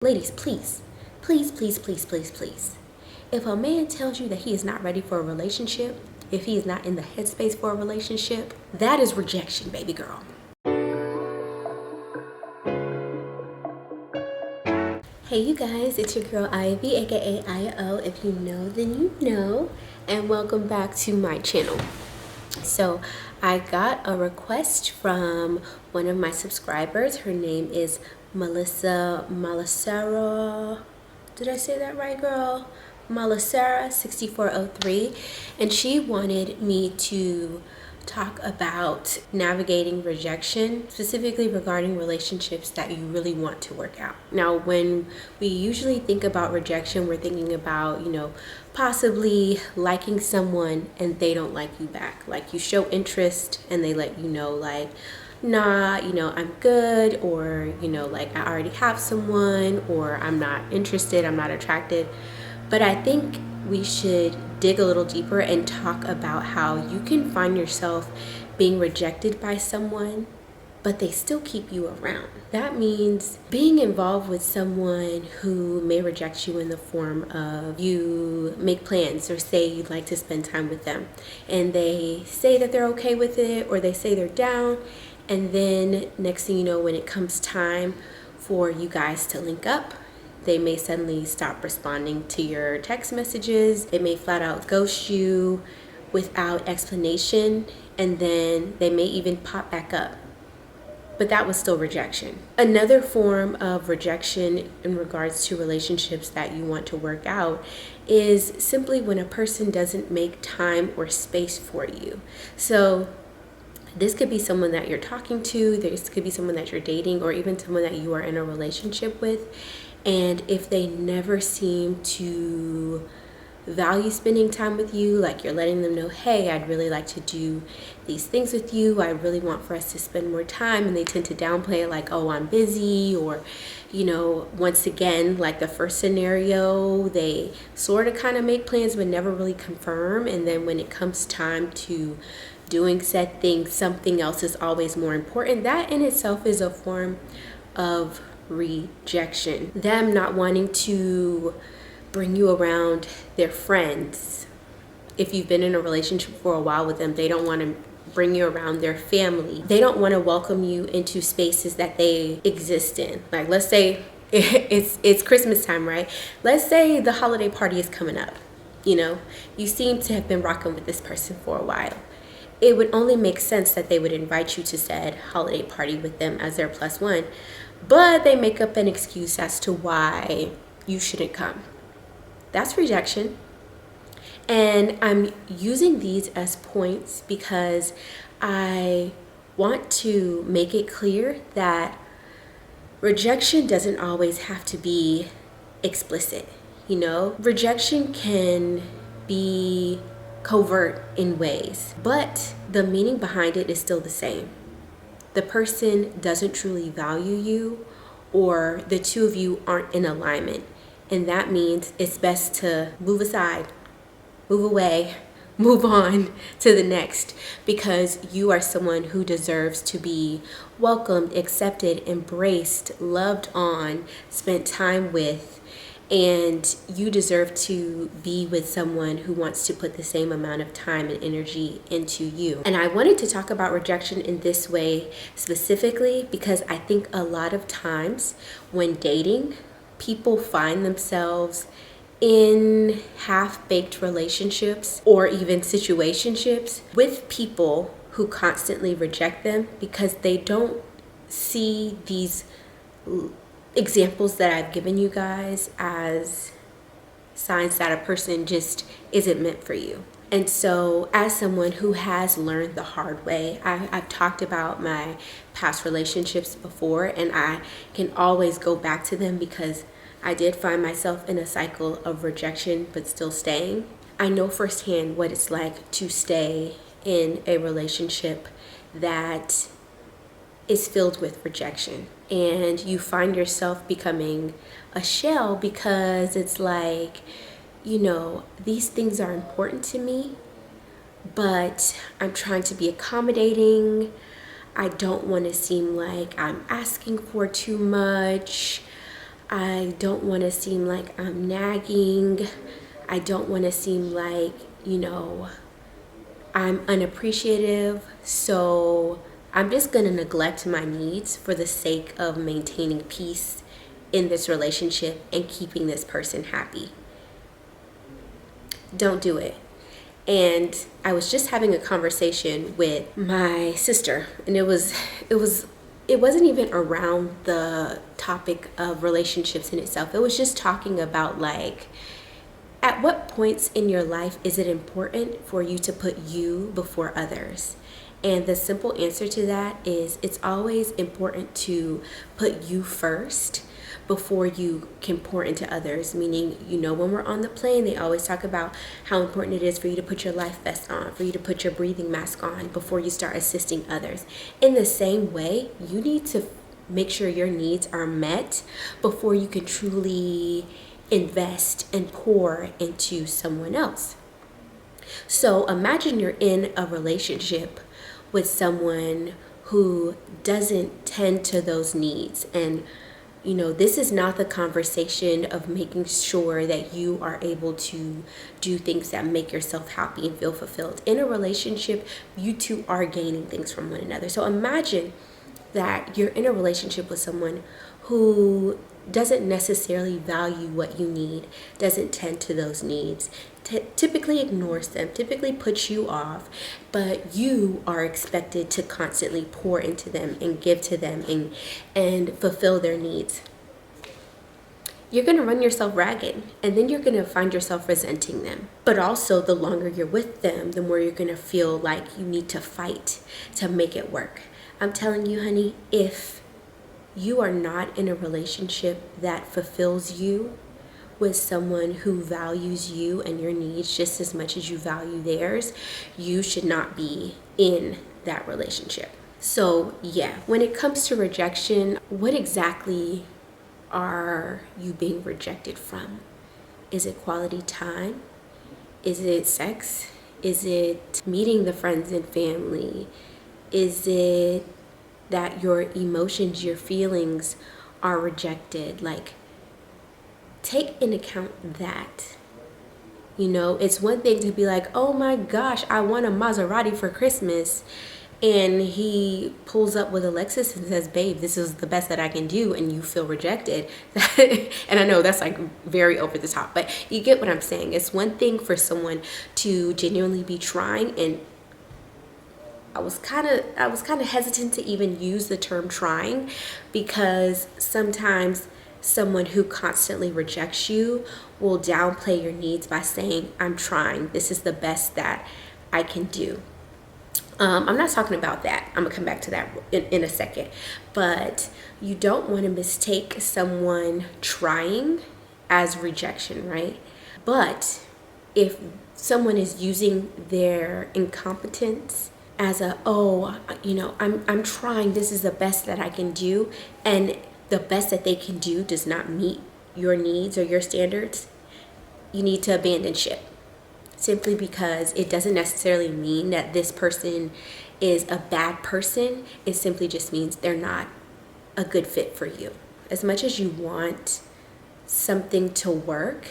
Ladies, please, please, please, please, please, please. If a man tells you that he is not ready for a relationship, if he is not in the headspace for a relationship, that is rejection, baby girl. Hey you guys, it's your girl Ivy, aka IO. If you know, then you know. And welcome back to my channel. So I got a request from one of my subscribers. Her name is Melissa Malasara. Did I say that right, girl? Malasara 6403, and she wanted me to talk about navigating rejection, specifically regarding relationships that you really want to work out. Now, when we usually think about rejection, we're thinking about, possibly liking someone and they don't like you back. Like you show interest and they let you know, like, nah, I'm good, or, like I already have someone, or I'm not interested, I'm not attracted. But I think we should dig a little deeper and talk about how you can find yourself being rejected by someone, but they still keep you around. That means being involved with someone who may reject you in the form of you make plans or say you'd like to spend time with them, and they say that they're okay with it, or they say they're down, and then next thing you know, when it comes time for you guys to link up, they may suddenly stop responding to your text messages. They may flat out ghost you without explanation, and then they may even pop back up. But that was still rejection. Another form of rejection in regards to relationships that you want to work out is simply when a person doesn't make time or space for you. So this could be someone that you're talking to, this could be someone that you're dating, or even someone that you are in a relationship with. And if they never seem to value spending time with you, like you're letting them know, hey, I'd really like to do these things with you, I really want for us to spend more time, and they tend to downplay it like, oh, I'm busy, or once again, like the first scenario, they sort of kind of make plans but never really confirm, and then when it comes time to doing said thing, something else is always more important. That in itself is a form of rejection. Them not wanting to bring you around their friends. If you've been in a relationship for a while with them, they don't want to bring you around their family. They don't want to welcome you into spaces that they exist in. Like, let's say it's Christmas time, right? Let's say the holiday party is coming up. You seem to have been rocking with this person for a while. It would only make sense that they would invite you to said holiday party with them as their plus one, but they make up an excuse as to why you shouldn't come. That's rejection. And I'm using these as points because I want to make it clear that rejection doesn't always have to be explicit. Rejection can be covert in ways, but the meaning behind it is still the same. The person doesn't truly value you, or the two of you aren't in alignment. And that means it's best to move aside, move away, move on to the next, because you are someone who deserves to be welcomed, accepted, embraced, loved on, spent time with, and you deserve to be with someone who wants to put the same amount of time and energy into you. And I wanted to talk about rejection in this way specifically because I think a lot of times when dating, people find themselves in half-baked relationships or even situationships with people who constantly reject them because they don't see these examples that I've given you guys as signs that a person just isn't meant for you. And so as someone who has learned the hard way, I've talked about my past relationships before, and I can always go back to them because I did find myself in a cycle of rejection but still staying. I know firsthand what it's like to stay in a relationship that is filled with rejection, and you find yourself becoming a shell because it's like, these things are important to me, but I'm trying to be accommodating. I don't want to seem like I'm asking for too much. I don't want to seem like I'm nagging. I don't want to seem like, I'm unappreciative. So I'm just going to neglect my needs for the sake of maintaining peace in this relationship and keeping this person happy. Don't do it. And I was just having a conversation with my sister, and it wasn't even around the topic of relationships in itself. It was just talking about, like, at what points in your life is it important for you to put you before others? And the simple answer to that is it's always important to put you first before you can pour into others. Meaning, when we're on the plane, they always talk about how important it is for you to put your life vest on, for you to put your breathing mask on before you start assisting others. In the same way, you need to make sure your needs are met before you can truly invest and pour into someone else. So imagine you're in a relationship with someone who doesn't tend to those needs. And this is not the conversation of making sure that you are able to do things that make yourself happy and feel fulfilled. In a relationship, you two are gaining things from one another. So imagine that you're in a relationship with someone who doesn't necessarily value what you need, doesn't tend to those needs, typically ignores them, typically puts you off, but you are expected to constantly pour into them and give to them and fulfill their needs. You're going to run yourself ragged, and then you're going to find yourself resenting them. But also, the longer you're with them, the more you're going to feel like you need to fight to make it work. I'm telling you, honey, if you are not in a relationship that fulfills you with someone who values you and your needs just as much as you value theirs, you should not be in that relationship. So yeah, when it comes to rejection, what exactly are you being rejected from? Is it quality time? Is it sex? Is it meeting the friends and family? Is it that your emotions, your feelings are rejected? Like, take into account that. It's one thing to be like, oh my gosh, I want a Maserati for Christmas. And he pulls up with a Lexus and says, babe, this is the best that I can do. And you feel rejected. And I know that's like very over the top, but you get what I'm saying. It's one thing for someone to genuinely be trying, and I was kind of hesitant to even use the term trying, because sometimes someone who constantly rejects you will downplay your needs by saying, I'm trying, this is the best that I can do. I'm not talking about that. I'm gonna come back to that in a second. But you don't want to mistake someone trying as rejection, right? But if someone is using their incompetence as I'm trying, this is the best that I can do, and the best that they can do does not meet your needs or your standards, you need to abandon ship. Simply because it doesn't necessarily mean that this person is a bad person. It simply just means they're not a good fit for you. As much as you want something to work,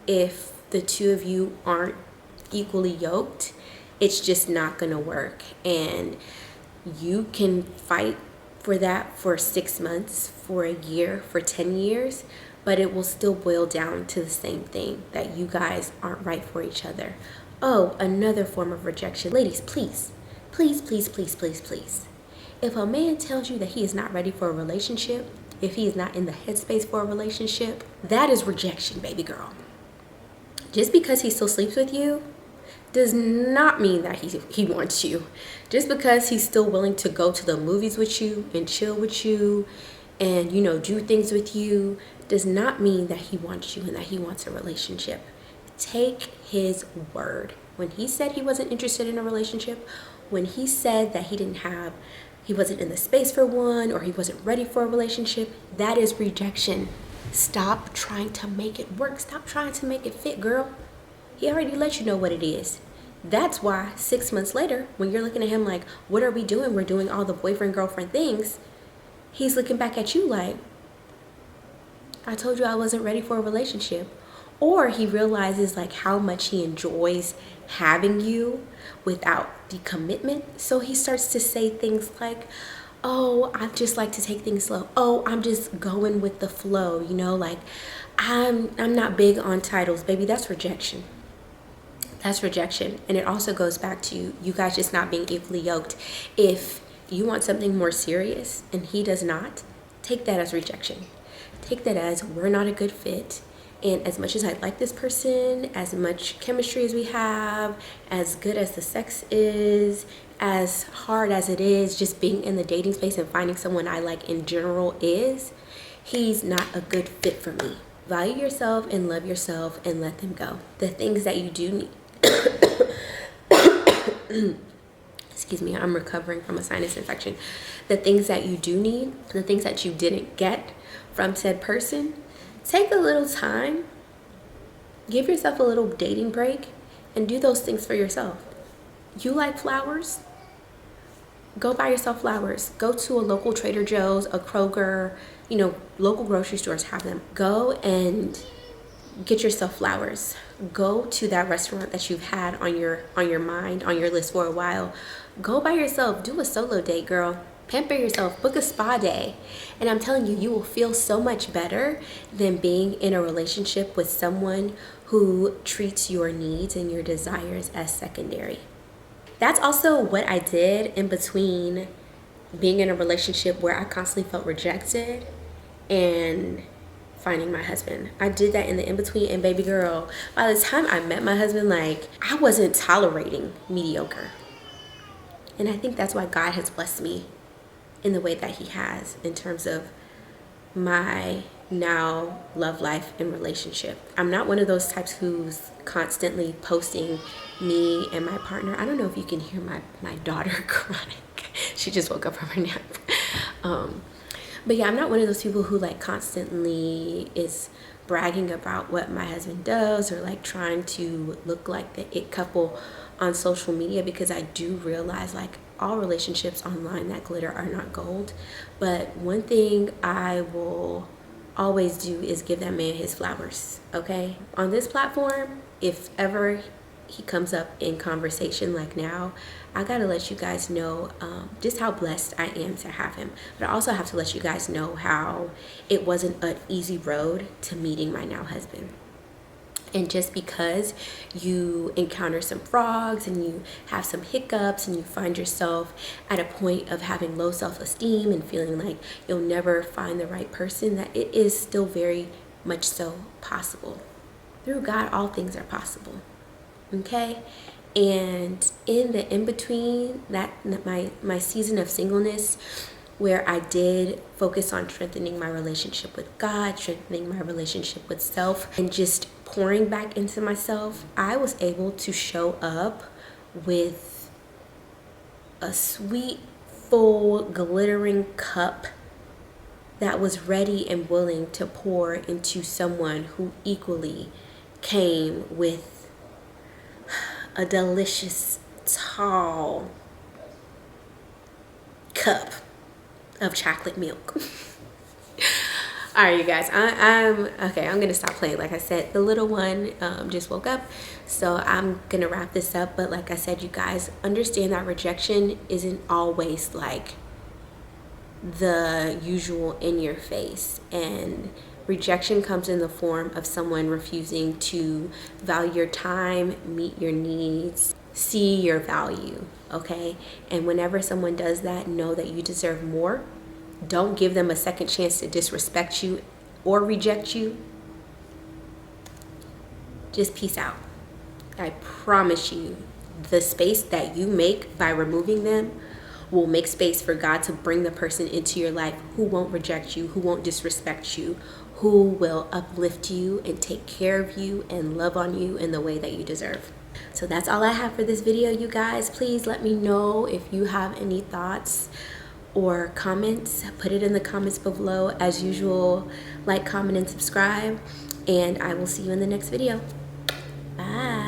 if the two of you aren't equally yoked, it's just not going to work. And you can fight for that for 6 months, for a year, for 10 years, but it will still boil down to the same thing, that you guys aren't right for each other. Oh, another form of rejection. Ladies, please, please, please, please, please, please. If a man tells you that he is not ready for a relationship, if he is not in the headspace for a relationship, that is rejection, baby girl. Just because he still sleeps with you does not mean that he wants you. Just because he's still willing to go to the movies with you and chill with you and, do things with you, does not mean that he wants you and that he wants a relationship. Take his word. When he said he wasn't interested in a relationship, when he said that he wasn't in the space for one, or he wasn't ready for a relationship, that is rejection. Stop trying to make it work. Stop trying to make it fit, girl. He already let you know what it is. That's why 6 months later, when you're looking at him like, what are we doing? We're doing all the boyfriend, girlfriend things. He's looking back at you like, I told you I wasn't ready for a relationship. Or he realizes like how much he enjoys having you without the commitment. So he starts to say things like, oh, I just like to take things slow. Oh, I'm just going with the flow, you know, like I'm not big on titles, baby. That's rejection. That's rejection. And it also goes back to you guys just not being equally yoked. If you want something more serious and he does not, take that as rejection. Take that as we're not a good fit. And as much as I like this person, as much chemistry as we have, as good as the sex is, as hard as it is just being in the dating space and finding someone I like in general is, he's not a good fit for me. Value yourself and love yourself and let them go. The things that you do need. Excuse me, I'm recovering from a sinus infection. The things that you do need, the things that you didn't get from said person, take a little time, give yourself a little dating break, and do those things for yourself. You like flowers? Go buy yourself flowers. Go to a local Trader Joe's, a Kroger, you know, local grocery stores have them. Go and get yourself flowers. Go to that restaurant that you've had on your mind, on your list for a while. Go by yourself. Do a solo date, girl. Pamper yourself. Book a spa day. And I'm telling you, you will feel so much better than being in a relationship with someone who treats your needs and your desires as secondary. That's also what I did in between being in a relationship where I constantly felt rejected and finding my husband. I did that in the in-between, and baby girl, by the time I met my husband, like, I wasn't tolerating mediocre. And I think that's why God has blessed me in the way that he has in terms of my now love life and relationship. I'm not one of those types who's constantly posting me and my partner. I don't know if you can hear my daughter crying. She just woke up from her nap. But yeah, I'm not one of those people who like constantly is bragging about what my husband does or like trying to look like the it couple on social media, because I do realize like all relationships online that glitter are not gold. But one thing I will always do is give that man his flowers, okay? On this platform, if ever he comes up in conversation like now, I gotta let you guys know just how blessed I am to have him. But I also have to let you guys know how it wasn't an easy road to meeting my now husband. And just because you encounter some frogs and you have some hiccups and you find yourself at a point of having low self-esteem and feeling like you'll never find the right person, that it is still very much so possible. Through God, all things are possible. Okay? And in the in-between, that my season of singleness, where I did focus on strengthening my relationship with God, strengthening my relationship with self, and just pouring back into myself, I was able to show up with a sweet, full, glittering cup that was ready and willing to pour into someone who equally came with a delicious, tall cup of chocolate milk. All right, you guys, I'm okay. I'm gonna stop playing. Like I said, the little one just woke up, so I'm gonna wrap this up. But like I said, you guys understand that rejection isn't always like the usual in your face, and rejection comes in the form of someone refusing to value your time, meet your needs, see your value, okay? And whenever someone does that, know that you deserve more. Don't give them a second chance to disrespect you or reject you. Just peace out. I promise you, the space that you make by removing them will make space for God to bring the person into your life who won't reject you, who won't disrespect you, who will uplift you and take care of you and love on you in the way that you deserve. So that's all I have for this video, you guys. Please let me know if you have any thoughts or comments. Put it in the comments below. As usual, like, comment, and subscribe. And I will see you in the next video. Bye.